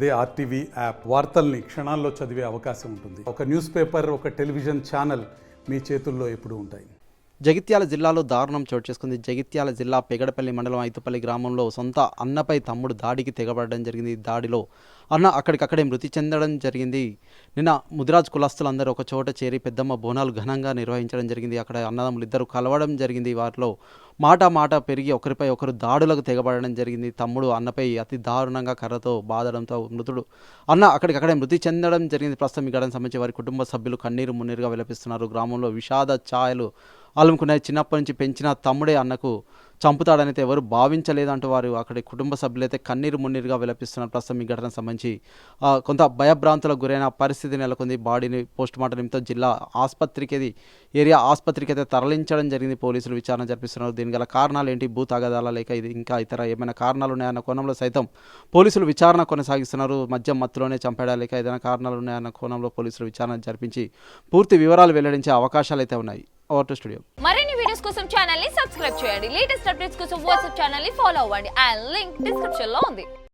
అదే RTV app వార్తల్ని క్షణాల్లో చదివే అవకాశం ఉంటుంది. ఒక న్యూస్ పేపర్, ఒక టెలివిజన్ ఛానల్ మీ చేతుల్లో ఎప్పుడూ ఉంటాయి. జగిత్యాల జిల్లాలో దారుణం చోటు చేసుకుంది. జగిత్యాల జిల్లా పెగడపల్లి మండలం ఐతుపల్లి గ్రామంలో సొంత అన్నపై తమ్ముడు దాడికి తెగబడడం జరిగింది. దాడిలో అన్న అక్కడికక్కడే మృతి చెందడం జరిగింది. నిన్న ముదిరాజ్ కులస్తులందరూ ఒక చోట చేరి పెద్దమ్మ బోనాలు ఘనంగా నిర్వహించడం జరిగింది. అక్కడ అన్నదమ్ములు ఇద్దరు కలవడం జరిగింది. వారిలో మాట పెరిగి ఒకరిపై ఒకరు దాడులకు తెగబడడం జరిగింది. తమ్ముడు అన్నపై అతి దారుణంగా కర్రతో బాదడంతో అన్న అక్కడికక్కడే మృతి చెందడం జరిగింది. ప్రస్తుతం ఈ ఘటనకు సంబంధించి వారి కుటుంబ సభ్యులు కన్నీరు మున్నీరుగా విలపిస్తున్నారు. గ్రామంలో విషాద ఛాయలు అలుముకున్నాయి. చిన్నప్పటి నుంచి పెంచిన తమ్ముడే అన్నకు చంపుతాడనైతే ఎవరు భావించలేదంటూ వారు అక్కడి కుటుంబ సభ్యులైతే కన్నీరు మున్నీరుగా విలపిస్తున్నారు. ప్రస్తుతం ఈ ఘటనకు సంబంధించి కొంత భయభ్రాంతులకు గురైన పరిస్థితి నెలకొంది. బాడీని పోస్టుమార్టం నిమిత్తం జిల్లా ఏరియా ఆసుపత్రికి అయితే తరలించడం జరిగింది. పోలీసులు విచారణ జరిపిస్తున్నారు. దీని గల కారణాలు ఏంటి, భూ తగాదాల లేక ఇది ఇంకా ఇతర ఏమైనా కారణాలు ఉన్నాయన్న కోణంలో సైతం పోలీసులు విచారణ కొనసాగిస్తున్నారు. మద్యం మత్తులోనే చంపాడా లేక ఏదైనా కారణాలు ఉన్నాయన్న కోణంలో పోలీసులు విచారణ జరిపించి పూర్తి వివరాలు వెల్లడించే అవకాశాలు అయితే ఉన్నాయి. Over to studio. మరిన్ని వీడియోస్ కోసం ఛానల్ ని సబ్స్క్రైబ్ చేయండి. లేటెస్ట్ అప్డేట్స్ కోసం వాట్సాప్ ఛానల్ ని ఫాలో అవ్వండి. అండ్ లింక్ డిస్క్రిప్షన్ లో ఉంది.